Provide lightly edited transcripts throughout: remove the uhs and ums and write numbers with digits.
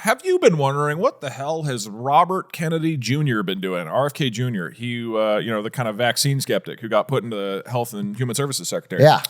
have you been wondering what the hell has Robert Kennedy Jr. been doing? RFK Jr. He, the kind of vaccine skeptic who got put into the Health and Human Services Secretary. Yeah.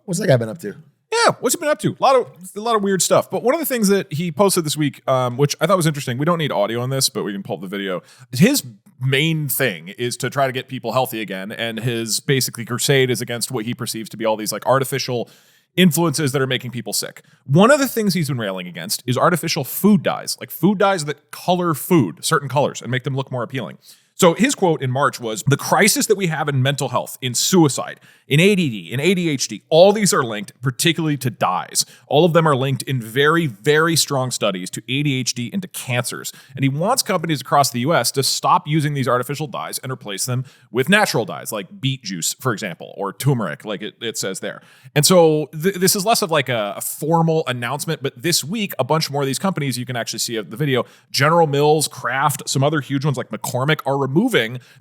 What's that guy been up to? Yeah, what's he been up to? A lot of weird stuff. But one of the things that he posted this week, which I thought was interesting, we don't need audio on this, but we can pull up the video. His main thing is to try to get people healthy again, and his basically crusade is against what he perceives to be all these like artificial influences that are making people sick. One of the things he's been railing against is artificial food dyes, like food dyes that color food certain colors and make them look more appealing. So his quote in March was, "The crisis that we have in mental health, in suicide, in ADD, in ADHD, all these are linked particularly to dyes. All of them are linked in very, very strong studies to ADHD and to cancers." And he wants companies across the US to stop using these artificial dyes and replace them with natural dyes, like beet juice, for example, or turmeric, like it says there. And so this is less of like a formal announcement, but this week, a bunch more of these companies, you can actually see the video, General Mills, Kraft, some other huge ones like McCormick are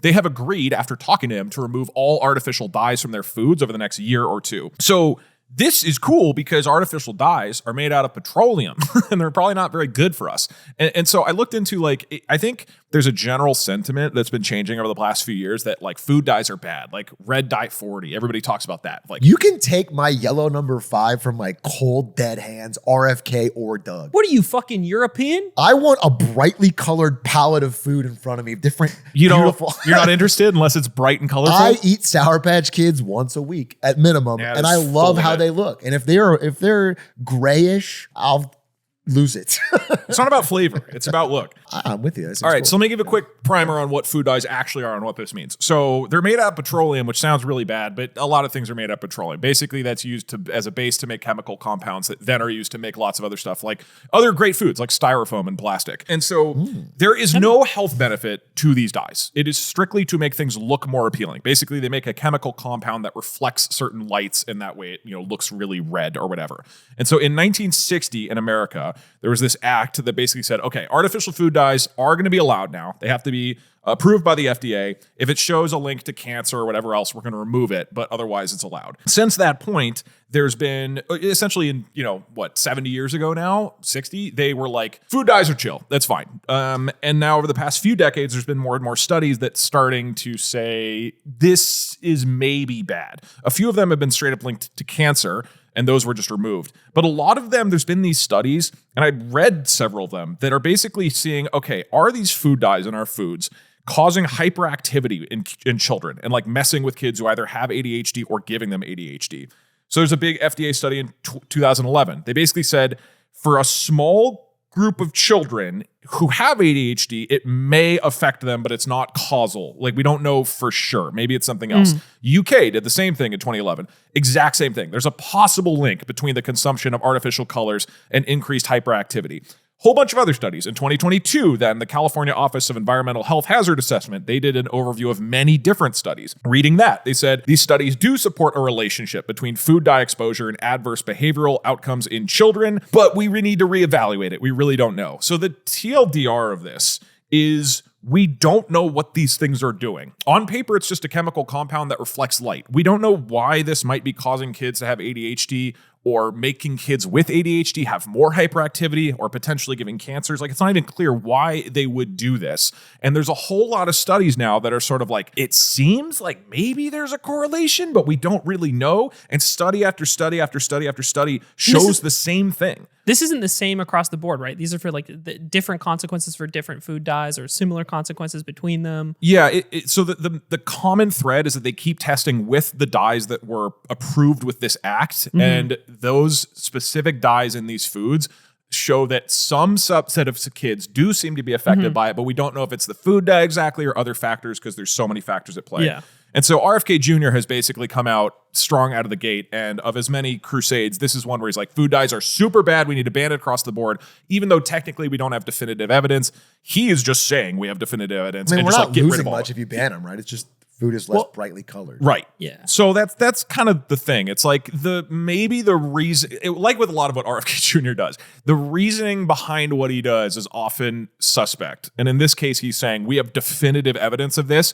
they have agreed after talking to him to remove all artificial dyes from their foods over the next year or two. So this is cool because artificial dyes are made out of petroleum and they're probably not very good for us. And so I looked into I think there's a general sentiment that's been changing over the past few years that like food dyes are bad, like red dye 40. Everybody talks about that. Like you can take my yellow number 5 from my cold dead hands, RFK or Doug. What are you, fucking European? I want a brightly colored palette of food in front of me. Different, beautiful. You're not interested unless it's bright and colorful. I eat Sour Patch Kids once a week at minimum, and I love how they look. And if they're grayish, I'll lose it. It's not about flavor. It's about look. I'm with you. All right, so let me give a quick primer on what food dyes actually are and what this means. So they're made out of petroleum, which sounds really bad, but a lot of things are made out of petroleum. Basically, that's used as a base to make chemical compounds that then are used to make lots of other stuff, like other great foods, like styrofoam and plastic. And so there is no health benefit to these dyes. It is strictly to make things look more appealing. Basically, they make a chemical compound that reflects certain lights, and that way it looks really red or whatever. And so in 1960 in America, there was this act that basically said, okay, artificial food dyes are going to be allowed now. They have to be approved by the FDA. If it shows a link to cancer or whatever else, we're going to remove it, but otherwise it's allowed. Since that point, there's been essentially in, 70 years ago now, 60, they were like, food dyes are chill. That's fine. And now over the past few decades, there's been more and more studies that's starting to say this is maybe bad. A few of them have been straight up linked to cancer, and those were just removed. But a lot of them, there's been these studies, and I read several of them, that are basically seeing, okay, are these food dyes in our foods causing hyperactivity in children and like messing with kids who either have ADHD or giving them ADHD? So there's a big FDA study in 2011. They basically said for a small group of children who have ADHD, it may affect them, but it's not causal. Like we don't know for sure. Maybe it's something else. UK did the same thing in 2011. Exact same thing. There's a possible link between the consumption of artificial colors and increased hyperactivity. Whole bunch of other studies. In 2022, then, the California Office of Environmental Health Hazard Assessment, they did an overview of many different studies. Reading that, they said, these studies do support a relationship between food dye exposure and adverse behavioral outcomes in children, but we need to reevaluate it. We really don't know. So the TLDR of this is we don't know what these things are doing. On paper, it's just a chemical compound that reflects light. We don't know why this might be causing kids to have ADHD or making kids with ADHD have more hyperactivity or potentially giving cancers. Like, it's not even clear why they would do this. And there's a whole lot of studies now that are sort of like, it seems like maybe there's a correlation, but we don't really know. And study after study after study after study shows the same thing. This isn't the same across the board, right? These are for like the different consequences for different food dyes or similar consequences between them. Yeah. So the common thread is that they keep testing with the dyes that were approved with this act. And those specific dyes in these foods show that some subset of kids do seem to be affected by it, but we don't know if it's the food dye exactly or other factors because there's so many factors at play. Yeah. And so RFK Jr. has basically come out strong out of the gate, and of as many crusades, this is one where he's like, food dyes are super bad, we need to ban it across the board, even though technically we don't have definitive evidence. He is just saying we have definitive evidence. I mean, and we're just not like, get rid losing of all much if you ban them, right? It's just food is less brightly colored. Right. Yeah. So that's kind of the thing. It's like maybe the reason, like with a lot of what RFK Jr. does, the reasoning behind what he does is often suspect. And in this case, he's saying we have definitive evidence of this.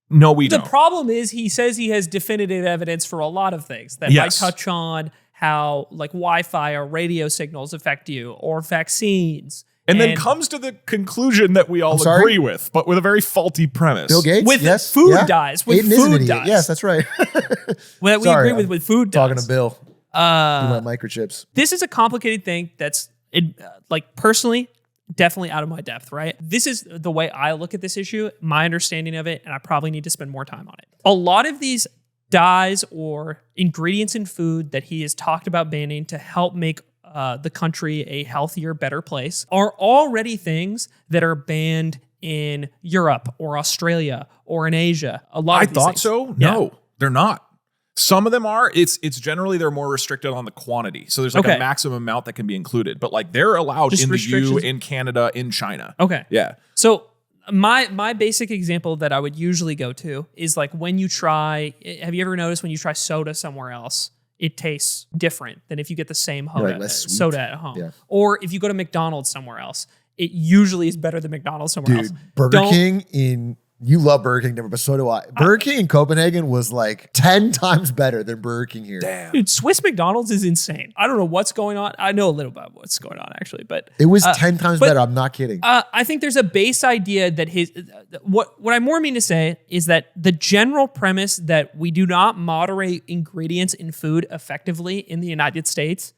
No, we don't. The problem is he says he has definitive evidence for a lot of things that might touch on how like Wi-Fi or radio signals affect you or vaccines. And then comes to the conclusion that we all agree with, but with a very faulty premise. Bill Gates, with yes, food dyes. With Aiden is an food idiot. dyes. Yes, that's right. Well, we agree with food dyes. Talking to Bill. My microchips. This is a complicated thing that's like personally definitely out of my depth, right? This is the way I look at this issue, my understanding of it, and I probably need to spend more time on it. A lot of these dyes or ingredients in food that he has talked about banning to help make the country a healthier, better place are already things that are banned in Europe or Australia or in Asia. A lot of these things. So. No, they're not. Some of them are. It's generally they're more restricted on the quantity. So there's like a maximum amount that can be included, but like they're allowed just in the EU, in Canada, in China. Okay. Yeah. So my basic example that I would usually go to is like when you try. Have you ever noticed when you try soda somewhere else, it tastes different than if you get the same soda at home? Yeah. Or if you go to McDonald's somewhere else, it usually is better than McDonald's somewhere else. Burger King you love Burger King, but so do I. Burger King in Copenhagen was like 10 times better than Burger King here. Damn. Dude, Swiss McDonald's is insane. I don't know what's going on. I know a little about what's going on actually, but it was 10 times better. I'm not kidding. I think there's a base idea that what I more mean to say is that the general premise that we do not moderate ingredients in food effectively in the United States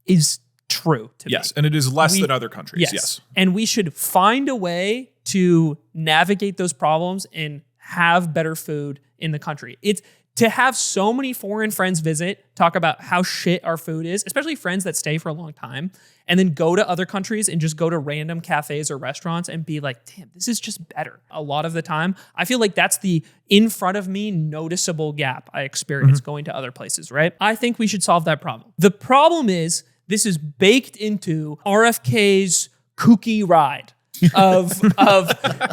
is true to me. Yes, and it is less than other countries. Yes. And we should find a way to navigate those problems and have better food in the country. It's to have so many foreign friends visit, talk about how shit our food is, especially friends that stay for a long time, and then go to other countries and just go to random cafes or restaurants and be like, damn, this is just better. A lot of the time, I feel like that's the in front of me noticeable gap I experience going to other places, right? I think we should solve that problem. The problem is this is baked into RFK's kooky ride of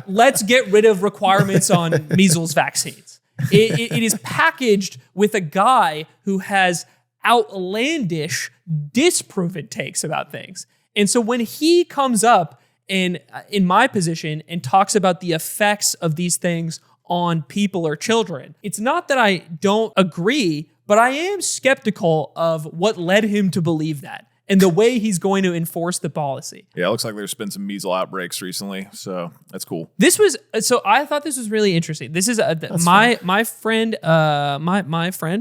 let's get rid of requirements on measles vaccines. It is packaged with a guy who has outlandish, disproven takes about things. And so when he comes up in my position and talks about the effects of these things on people or children, it's not that I don't agree, but I am skeptical of what led him to believe that and the way he's going to enforce the policy. Yeah, it looks like there's been some measles outbreaks recently, so that's cool. I thought this was really interesting. This is my friend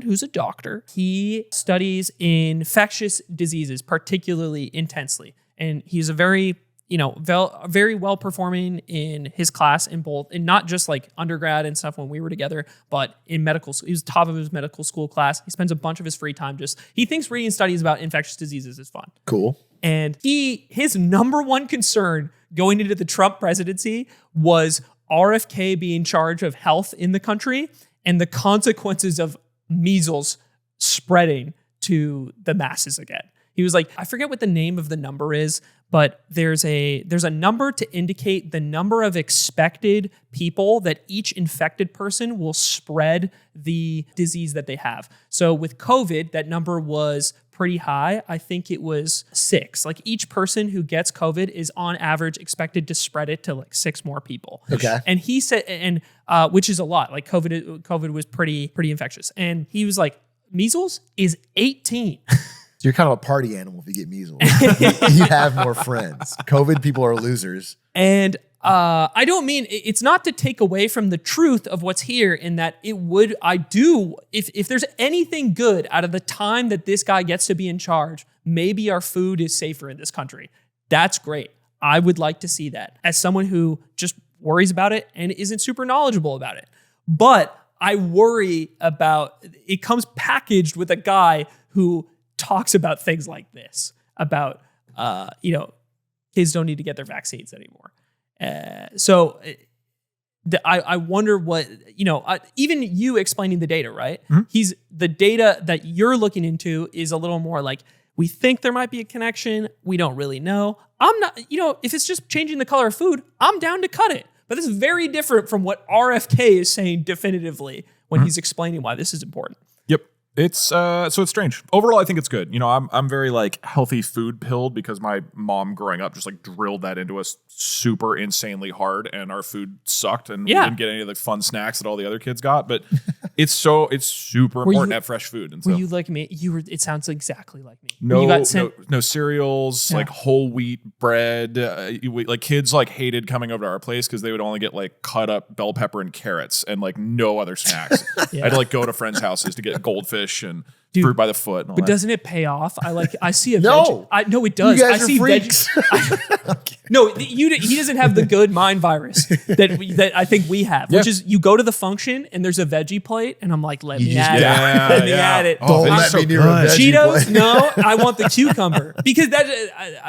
who's a doctor. He studies infectious diseases particularly intensely, and he's a very well performing in his class in both, and not just like undergrad and stuff when we were together, but in medical school. He was top of his medical school class. He spends a bunch of his free time he thinks reading studies about infectious diseases is fun. Cool. And his number one concern going into the Trump presidency was RFK being in charge of health in the country and the consequences of measles spreading to the masses again. He was like, I forget what the name of the number is, but there's a number to indicate the number of expected people that each infected person will spread the disease that they have. So with COVID, that number was pretty high. I think it was 6. Like each person who gets COVID is on average expected to spread it to like 6 more people. Okay. And he said, which is a lot. Like COVID was pretty infectious. And he was like, measles is 18. So you're kind of a party animal if you get measles. You have more friends. COVID people are losers. And I don't mean, it's not to take away from the truth of what's here in that if there's anything good out of the time that this guy gets to be in charge, maybe our food is safer in this country. That's great. I would like to see that as someone who just worries about it and isn't super knowledgeable about it. But I worry about, it comes packaged with a guy who talks about things like this, about, kids don't need to get their vaccines anymore. I wonder what, even you explaining the data, right? Mm-hmm. The data that you're looking into is a little more like, we think there might be a connection. We don't really know. I'm not, if it's just changing the color of food, I'm down to cut it. But this is very different from what RFK is saying definitively when he's explaining why this is important. Yep. So it's strange. Overall, I think it's good. I'm very like healthy food pilled because my mom growing up just like drilled that into us super insanely hard, and our food sucked, and we didn't get any of the fun snacks that all the other kids got. But It's super important to have fresh food. And were so you like me? It sounds exactly like me. no cereals, like whole wheat bread. Like kids like hated coming over to our place because they would only get like cut up bell pepper and carrots and like no other snacks. I had to like go to friends' houses to get goldfish and fruit by the foot. And all but that. Doesn't it pay off? I see a No. no, it does. You guys I are see freaks. No, he doesn't have the good mind virus that I think we have, which is you go to the function and there's a veggie plate and I'm like, let me add it. Let me add it. Oh, Don't let me near a veggie Cheetos? plate. No, I want the cucumber because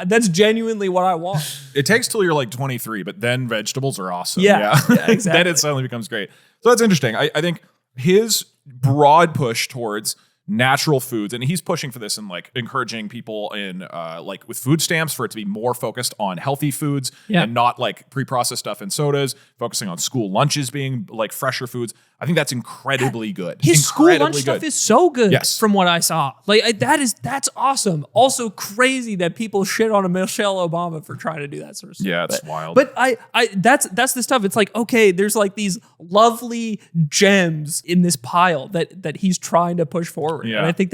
that's genuinely what I want. It takes till you're like 23, but then vegetables are awesome. Yeah, exactly. Then it suddenly becomes great. So that's interesting. I think his broad push towards natural foods, and he's pushing for this and like encouraging people in like with food stamps for it to be more focused on healthy foods and not like pre-processed stuff and sodas, focusing on school lunches being like fresher foods. I think that's incredibly good. His school lunch stuff is so good from what I saw. Like that's awesome. Also crazy that people shit on a Michelle Obama for trying to do that sort of stuff. Yeah, it's wild. But that's the stuff. It's like, okay, there's like these lovely gems in this pile that he's trying to push forward. Yeah. And I think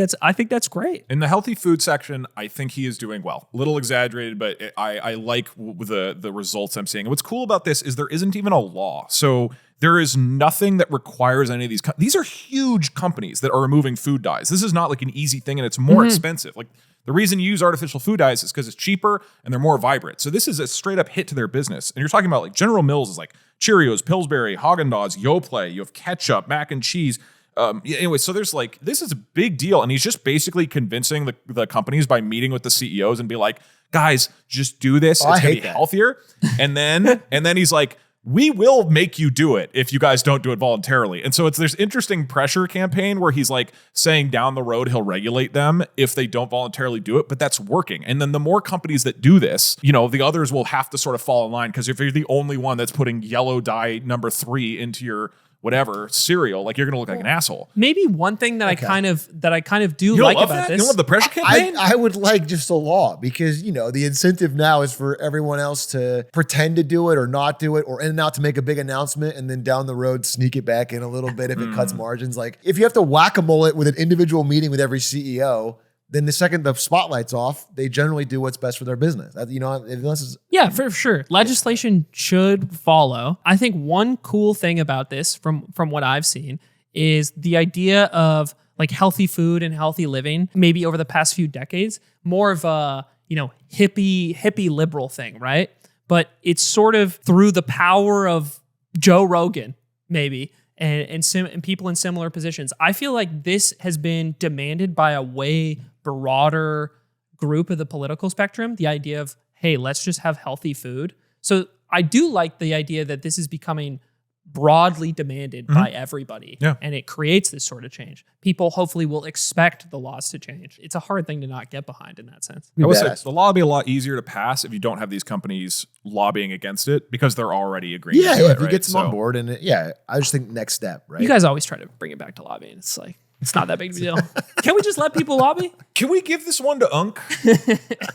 that's great. In the healthy food section, I think he is doing well. A little exaggerated, but I like the results I'm seeing. And what's cool about this is there isn't even a law. So there is nothing that requires any of these. These are huge companies that are removing food dyes. This is not like an easy thing, and it's more expensive. Like the reason you use artificial food dyes is because it's cheaper and they're more vibrant. So this is a straight up hit to their business. And you're talking about like General Mills is like Cheerios, Pillsbury, Haagen-Dazs, Yoplait. You have ketchup, mac and cheese. Anyway, so there's like, this is a big deal. And he's just basically convincing the companies by meeting with the CEOs and be like, guys, just do this. It's going to be healthier. And then he's like, we will make you do it if you guys don't do it voluntarily. And so there's interesting pressure campaign where he's like saying down the road he'll regulate them if they don't voluntarily do it, but that's working. And then the more companies that do this, the others will have to sort of fall in line, because if you're the only one that's putting yellow dye number 3 into your whatever cereal, like you're gonna look like an asshole. Maybe one thing that I kind of do like about this. You don't love the pressure campaign? I would like just a law, because the incentive now is for everyone else to pretend to do it or not do it, or in and out to make a big announcement and then down the road sneak it back in a little bit if it cuts margins. Like if you have to whack-a-mole it with an individual meeting with every CEO, then the second the spotlight's off, they generally do what's best for their business. Yeah, for sure. Legislation should follow. I think one cool thing about this from what I've seen is the idea of like healthy food and healthy living, maybe over the past few decades, more of a, hippie liberal thing, right? But it's sort of through the power of Joe Rogan, maybe, and people in similar positions. I feel like this has been demanded by a way broader group of the political spectrum, the idea of, hey, let's just have healthy food. So I do like the idea that this is becoming broadly demanded by everybody. Yeah. And it creates this sort of change. People hopefully will expect the laws to change. It's a hard thing to not get behind in that sense. I would say the law would be a lot easier to pass if you don't have these companies lobbying against it, because they're already agreeing to it, if you get them on board. And I just think next step, right? You guys always try to bring it back to lobbying. It's like, it's not that big of a deal. Can we just let people lobby? Can we give this one to Unc?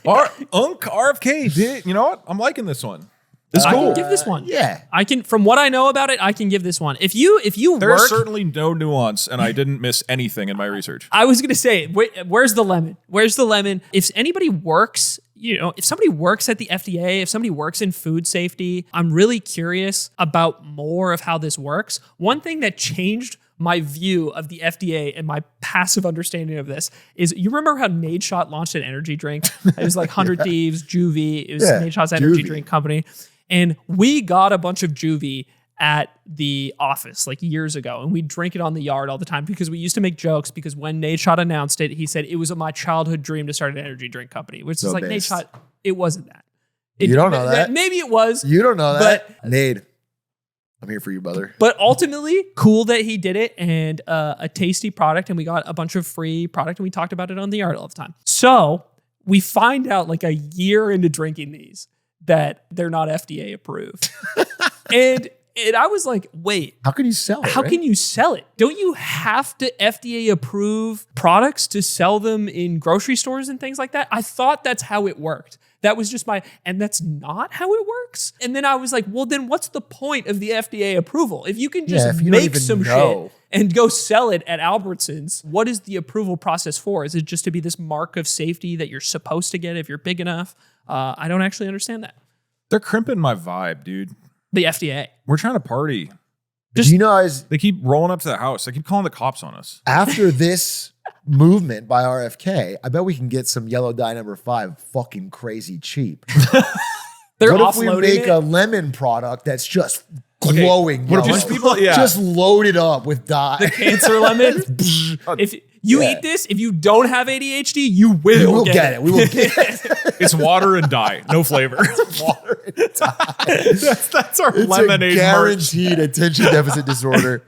Unc, RFK did. You know what? I'm liking this one. It's cool. I can give this one. Yeah. I can, from what I know about it, I can give this one. If you There's certainly no nuance, and I didn't miss anything in my research. I was going to say, where's the lemon? Where's the lemon? If anybody works, if somebody works at the FDA, if somebody works in food safety, I'm really curious about more of how this works. One thing that changed my view of the FDA and my passive understanding of this is, you remember how Nade Shot launched an energy drink? It was like 100 Thieves, Juvie. It was Nade Shot's energy drink company. And we got a bunch of Juvie at the office like years ago, and we drink it on the yard all the time because we used to make jokes, because when Nade Shot announced it, he said it was my childhood dream to start an energy drink company, which is like, Nade Shot, it wasn't that. You don't know that. Maybe it was. You don't know that. Nade, I'm here for you, brother. But ultimately, cool that he did it, and a tasty product, and we got a bunch of free product, and we talked about it on the yard all the time. So we find out like a year into drinking these that they're not FDA approved. and I was like, wait. How can you sell it? How can you sell it? Don't you have to FDA approve products to sell them in grocery stores and things like that? I thought that's how it worked. That was just and that's not how it works. And then I was like, well, then what's the point of the FDA approval? If you can just make some shit and go sell it at Albertsons. What is the approval process for? Is it just to be this mark of safety that you're supposed to get if you're big enough? I don't actually understand that. They're crimping my vibe, dude. The FDA. We're trying to party. Do you know, They keep rolling up to the house. They keep calling the cops on us. after this movement by RFK, I bet we can get some yellow dye number 5 fucking crazy cheap. They're What if we offloading make it. a lemon product that's just glowing What if yellow? just people- yeah. Just loaded up with dye. The cancer lemon. If you Yeah. eat this, if you don't have ADHD, you will we will get it. We will get it. It's water and dye, no flavor. Water and dye. that's our It's lemonade a guaranteed attention deficit disorder.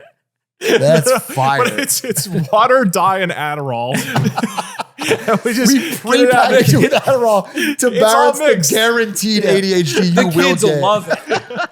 That's fire. But it's water, dye, and Adderall. And we just We prepackage it with Adderall to It's all balance the mixed. guaranteed ADHD The you will kids will get. love it.